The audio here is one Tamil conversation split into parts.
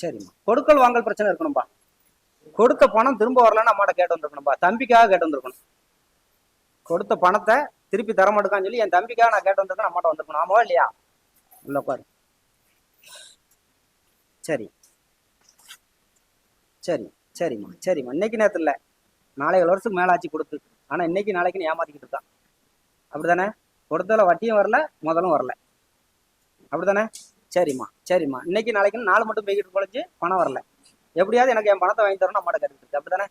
சரிம்மா. கொடுக்கல் வாங்கல் பிரச்சனை இருக்கணும்பா. கொடுத்த பணம் திரும்ப வரலன்னு அம்மாட்ட கேட்டு வந்திருக்கணும்பா. தம்பிக்காக கேட்டு வந்திருக்கணும். கொடுத்த பணத்தை திருப்பி தர மாட்டேக்கான்னு சொல்லி என் தம்பிக்காக நான் கேட்டு வந்திருக்கேன். அம்மாட்ட வந்திருக்கணும். ஆமாவா இல்லையா? உள்ள பாரு. சரி சரி சரிம்மா சரிம்மா. இன்னைக்கு நேரத்தில் இல்லை, நாளை வருஷத்துக்கு மேலே ஆச்சு கொடுத்து. ஆனால் இன்னைக்கு நாளைக்குன்னு ஏமாத்திக்கிட்டு இருக்கான். அப்படிதானே? கொடுத்ததில் வட்டியும் வரல, முதலும் வரல. அப்படிதானே? சரிம்மா சரிம்மா. இன்னைக்கு நாளைக்குன்னு நாலு மட்டும் போய்கிட்டு பொழைச்சு பணம் வரல. எப்படியாவது எனக்கு என் பணத்தை வாங்கி தரணும் அம்மாட்ட கேட்டுட்டு இருக்கு. அப்படிதானே?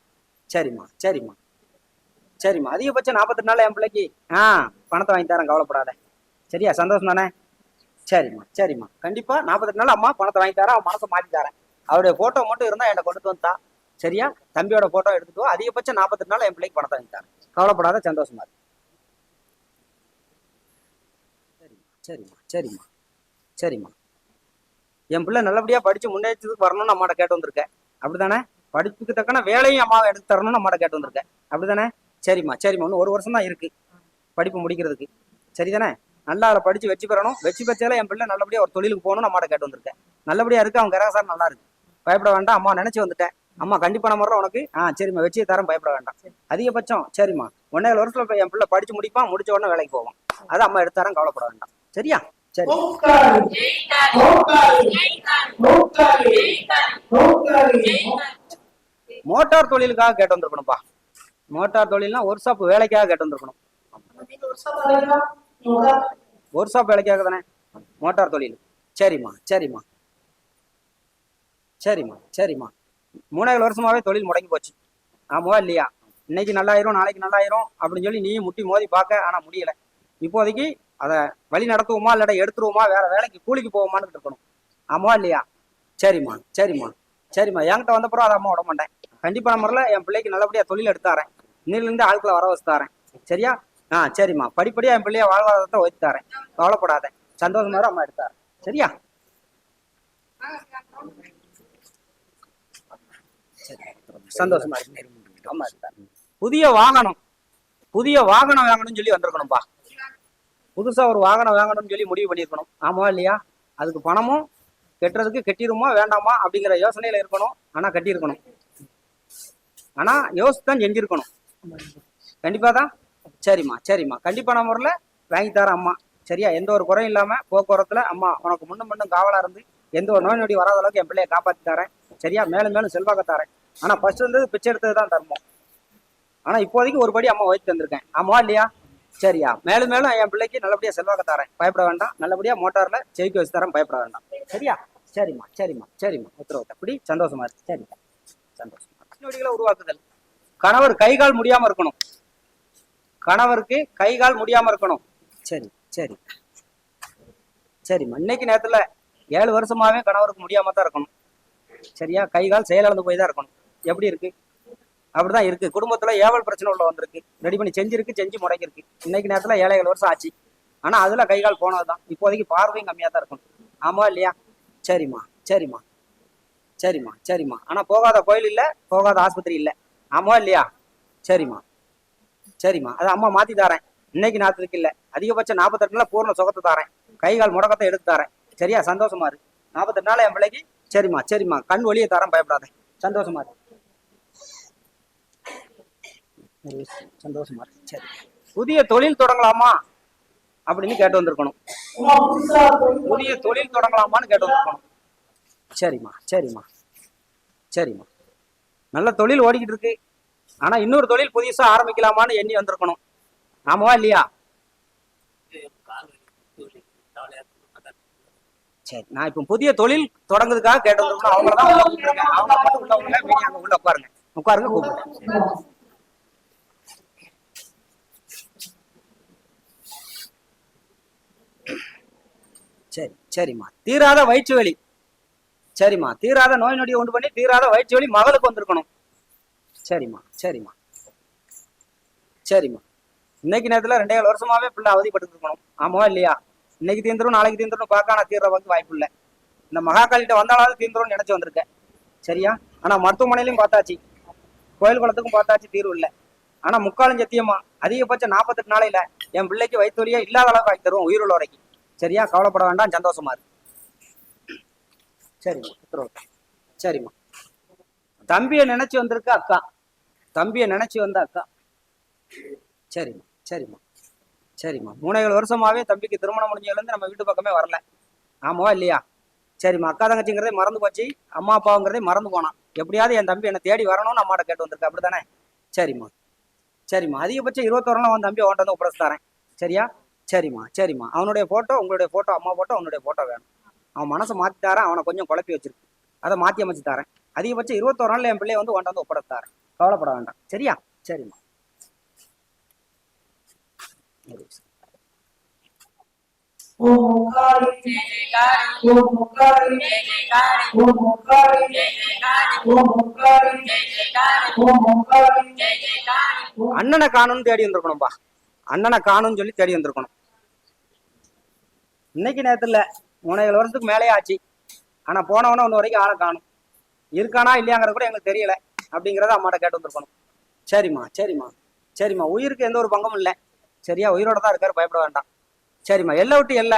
சரிம்மா சரிம்மா சரிம்மா. அதிகபட்சம் 48 நாள் என் பிள்ளைக்கு பணத்தை வாங்கி தரேன், கவலைப்படாத. சரியா? சந்தோஷம் தானே? சரிம்மா சரிம்மா. கண்டிப்பா 48 நாள் அம்மா பணத்தை வாங்கி தரேன். அவன் மனசை மாற்றி தரேன். அவருடைய போட்டோ மட்டும் இருந்தா என்னை கொண்டு வந்தா சரியா? தம்பியோட போட்டோ எடுத்துட்டு அதிகபட்சம் 48 நாள் என் பிள்ளைக்கு பணத்தை வாங்கி தரேன், கவலைப்படாத. சந்தோஷமா இருக்கு. சரிம்மா சரிம்மா சரிம்மா. என் பிள்ளை நல்லபடியா படிச்சு முன்னேற்றத்துக்கு வரணும்னு அம்மாட்ட கேட்டு வந்திருக்கேன். அப்படித்தானே? படிப்புக்கு தக்கன வேலையும் அம்மாவை எடுத்து தரணும்னு அம்மாட்ட கேட்டு வந்திருக்கேன். அப்படித்தானே? சரிம்மா சரிம்மா. இன்னும் 1 வருஷம் தான் இருக்கு படிப்பு முடிக்கிறதுக்கு. சரிதானே? நல்லா அதில் படிச்சு வெற்றி பெறணும். வெற்றி பெற்றால என் பிள்ளை நல்லபடியா ஒரு தொழிலுக்கு போகணும்னு அம்மாட்ட கேட்டு வந்திருக்கேன். நல்லபடியா இருக்கு. அவங்க கரகாசாரம் நல்லா இருக்கு, பயப்பட வேண்டாம். அம்மா நினைச்சு வந்துட்டேன். அம்மா கண்டிப்பா நம்ம உனக்கு சரிம்மா வெற்றியை தரம், பயப்பட வேண்டாம். அதிகபட்சம் சரிம்மா 1.5 வருஷத்துல என் பிள்ளை படிச்சு முடிப்பான். முடிச்ச உடனே வேலைக்கு போவான். அதை அம்மா எடுத்து தரேன், கவலைப்பட வேண்டாம். சரியா? சரி. மோட்டார் தொழிலுக்காக கேட்டு வந்திருக்கணும்பா. மோட்டார் தொழில்னா ஒர்க் ஷாப் வேலைக்காக கேட்டு வந்திருக்கணும். ஒர்க் ஷாப் வேலைக்காக தானே மோட்டார் தொழில். சரிம்மா சரிம்மா சரிம்மா சரிம்மா. 3.5 வருஷமாவே தொழில் முடங்கி போச்சு. ஆமாவா இல்லையா? இன்னைக்கு நல்லாயிரும், நாளைக்கு நல்லாயிரும் அப்படின்னு சொல்லி நீயும் முட்டி மோதி பார்க்க, ஆனா முடியல. இப்போதைக்கு அதை வழி நடத்துவோமா இல்லாட்ட எடுத்துருவோமா, வேற வேலைக்கு கூலிக்கு போவோமான்னு இருக்கணும். ஆமாவா இல்லையா? சரிம்மா சரிம்மா சரிம்மா. என்கிட்ட வந்தப்புறம் அதை அம்மா விட மாட்டேன். கண்டிப்பா நம்பர்ல என் பிள்ளைக்கு நல்லபடியா தொழில் எடுத்தாரேன். இன்னிலிருந்து ஆட்களை வர வச்சு தாரேன். சரியா? சரிம்மா. படிப்படியா என் பிள்ளைய வாழ்வாதாரத்தை ஒதுக்கி தாரேன், கவலைப்படாத. சந்தோஷமா அம்மா எடுத்தாரேன். சரியா? சந்தோஷமா இருக்கு. அம்மா எடுத்தாரு. புதிய வாகனம் வாங்கணும்னு சொல்லி வந்திருக்கணும்பா. புதுசா ஒரு வாகனம் வாங்கணும்னு சொல்லி முடிவு பண்ணியிருக்கணும். ஆமாவா இல்லையா? அதுக்கு பணமும் கட்டுறதுக்கு கட்டிருமா வேண்டாமா அப்படிங்கிற யோசனையில இருக்கணும். ஆனா கட்டியிருக்கணும். ஆனா யோசிச்சுதான் செஞ்சிருக்கணும். கண்டிப்பா தான். சரிம்மா சரிம்மா. கண்டிப்பா நம்ம ஊர்ல வாங்கி தரேன் அம்மா. சரியா? எந்த ஒரு குறையும் இல்லாம போக்குவரத்துல அம்மா உனக்கு முன்னும் காவலா இருந்து எந்த ஒரு நோய் நொடி வராத அளவுக்கு என் பிள்ளைய காப்பாத்தி தரேன். சரியா? மேலும் மேலும் செல்வாக்க தரேன். ஆனா ஃபர்ஸ்ட் இருந்தது பிச்சை எடுத்தது தான் தர்மம். ஆனா இப்போதைக்கு ஒரு படி அம்மா வயிற்று தந்திருக்கேன். ஆமாவா இல்லையா? சரியா? மேலும் மேலும் என் பிள்ளைக்கு நல்லபடியா செல்வாக்க தரேன், பயப்பட வேண்டாம். நல்லபடியா மோட்டார்ல ஜெயிக்க வச்சு தரேன், பயப்பட வேண்டாம். சரியா? சரிம்மா சரிம்மா சரிம்மா. உத்தரவு அப்படி. சந்தோஷமா இருக்கு. சரி சந்தோஷமா. நொடிகளை உருவாக்குதல். கணவர் கை கால் முடியாம இருக்கணும். கணவருக்கு கை கால் முடியாம இருக்கணும். சரி சரி சரிம்மா. இன்னைக்கு நேரத்துல 7 வருஷமாவே கணவருக்கு முடியாம தான் இருக்கணும். சரியா? கை கால் செயலிழந்து போய் தான் இருக்கணும். எப்படி இருக்கு? அப்படிதான் இருக்கு. குடும்பத்துல ஏவல் பிரச்சனை உள்ள வந்திருக்கு. ரெடி பண்ணி செஞ்சு முடக்கிருக்கு. இன்னைக்கு நேரத்துல 7 வருஷம் ஆச்சு. ஆனா அதுல கை கால் போனதுதான். இப்போதைக்கு பார்வையும் கம்மியா தான் இருக்கணும். ஆமா இல்லையா? சரிம்மா சரிம்மா சரிம்மா சரிம்மா. ஆனா போகாத கோயில் இல்ல, போகாத ஆஸ்பத்திரி இல்ல. ஆமாவா இல்லையா? சரிம்மா சரிம்மா. அதை அம்மா மாத்தி தாரேன். இன்னைக்கு நேரத்துக்கு இல்ல, அதிகபட்சம் 48 நாள் பூர்ண சுகத்தை தாரேன், கை கால் முடக்கத்தை எடுத்து தாரேன். சரியா? சந்தோஷமா இருக்கு. 48 நாள் என் பிள்ளைக்கு. சரிம்மா சரிம்மா. கண் ஒளியை தரேன், பயப்படாத. சந்தோஷமா இருக்கு. சந்தோஷமா இருக்கு. சரி. புதிய தொழில் தொடங்கலாமா அப்படின்னு கேட்டு வந்திருக்கணும். புதிய தொழில் தொடங்கலாமான்னு கேட்டு வந்திருக்கணும். சரிம்மா சரிம்மா சரிம்மா. நல்ல தொழில் ஓடிக்கிட்டு இருக்கு. ஆனா இன்னொரு தொழில் புதுசா ஆரம்பிக்கலாமான்னு எண்ணி வந்திருக்கணும். ஆமாவா இல்லையா? சரி. நான் இப்ப புதிய தொழில் தொடங்குறதுக்காக கேட்டு வந்திருக்கணும். அவங்களதான் உள்ள கூப்பிட்டுருக்கேன். அவங்க மட்டும் உள்ளவங்க மீதி அங்க உள்ள உட்காருங்க. உட்காருங்க, கூப்பிடுறேன். சரி சரிம்மா. தீராத வயிற்று வலி. சரிம்மா. தீராத நோய் நொடியை உண்டு பண்ணி தீராத வயிற்று வலி மகளுக்கு வந்திருக்கணும். சரிம்மா சரிம்மா சரிம்மா. இன்னைக்கு நேரத்துல 2.5 வருஷமாவே பிள்ளை அவதிப்பட்டு இருக்கணும். ஆமாவா இல்லையா? இன்னைக்கு தீர்ந்துரும் நாளைக்கு தீர்ந்துரும் பார்க்க, நான் தீர்ற வந்து வாய்ப்பு இல்லை. இந்த மகாகாலிட்ட வந்தாலும் தீர்ந்துரும் நினைச்சு வந்திருக்கேன். சரியா? ஆனா மருத்துவமனையிலையும் பார்த்தாச்சு, கோயில் குளத்துக்கும் பார்த்தாச்சு, தீர்வு இல்லை. ஆனா முக்காலும் சத்தியமா அதிகபட்சம் 48 நாளையில என் பிள்ளைக்கு வயிற்று வலியே இல்லாத அளவுக்கு வாங்கி தருவோம், உயிருள்ள வரைக்கும். சரியா? கவலைப்பட வேண்டாம். சந்தோஷமா இருக்கு. சரிம்மா. உத்தரவு. சரிம்மா. தம்பியை நினைச்சு வந்திருக்கு அக்கா. தம்பியை நினைச்சு வந்த அக்கா. சரிம்மா சரிம்மா சரிம்மா. 3 வருஷமாவே தம்பிக்கு திருமணம் முடிஞ்சதுல இருந்து நம்ம வீட்டு பக்கமே வரல. ஆமாவா இல்லையா? சரிம்மா. அக்கா தங்கச்சிங்கிறதே மறந்து போச்சு, அம்மா அப்பாவுங்கிறதே மறந்து போனான். எப்படியாவது என் தம்பி என்னை தேடி வரணும்னு அம்மாட்ட கேட்டு வந்திருக்க, அப்படித்தானே? சரிம்மா சரிம்மா. அதிகபட்சம் 21 நாள் அவன் தம்பி அவன்கிட்ட வந்து ஒப்படைச்சு தரேன். சரியா? சரிம்மா சரிம்மா. அவனுடைய போட்டோ, உங்களுடைய போட்டோ, அம்மா போட்டோ, அவனுடைய போட்டோ வேணும். அவன் மனசை மாத்தி தரேன். அவனை கொஞ்சம் குழப்பி வச்சிருக்கு, அதை மாத்தி அமைச்சு தரேன். அதிகபட்சம் 21 நாள்ல என் பிள்ளைய வந்து உன்ட்ட வந்து ஒப்படைச்சு தரேன். கவலைப்பட வேண்டாம். சரியா? சரிம்மா. அண்ணனை காணும்னு தேடி வந்திருக்கணும்பா. அண்ணனை காணும்னு சொல்லி தேடி வந்திருக்கணும். இன்னைக்கு நேரத்துல இல்ல, 3 வருஷத்துக்கு மேலே ஆச்சு. ஆனா போனவன ஒன்று வரைக்கும் ஆளை காணும். இருக்கானா இல்லையாங்கிறத கூட எங்களுக்கு தெரியல, அப்படிங்கிறத அம்மாட்ட கேட்டு வந்திருக்கணும். சரிம்மா சரிம்மா சரிம்மா. உயிருக்கு எந்த ஒரு பங்கமும் இல்லை. சரியா? உயிரோட தான் இருக்காரு, பயப்பட வேண்டாம். சரிம்மா. எல்லை விட்டு எல்லை.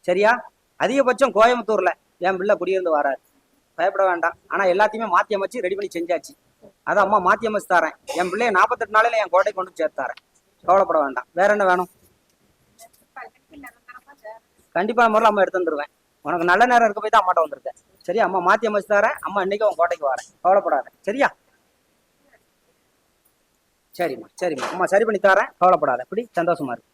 சரியா? அதிகபட்சம் கோயம்புத்தூர்ல என் பிள்ளை குடியிருந்து வராரு, பயப்பட வேண்டாம். ஆனா எல்லாத்தையுமே மாத்தி அமைச்சு ரெடி பண்ணி செஞ்சாச்சு. அதை அம்மா மாத்தி அமைச்சு தரேன். என் பிள்ளைய 48 நாளையில என் கோட்டை கொண்டு சேர்த்தாரேன். கவலைப்பட வேண்டாம். வேற என்ன வேணும்? கண்டிப்பா முறையில் அம்மா எடுத்து வந்துருவேன். உனக்கு நல்ல நேரம் இருக்க போய் தான் அம்மாட்ட வந்திருக்கேன். சரியா? அம்மா மாத்தி அமைச்சு தரேன். அம்மா இன்னைக்கு உன் கோட்டைக்கு வரேன், கவலைப்படாத. சரியா? சரிம்மா சரிம்மா. அம்மா சரி பண்ணி தரேன், கவலைப்படாத. இப்படி சந்தோஷமா இருக்கு.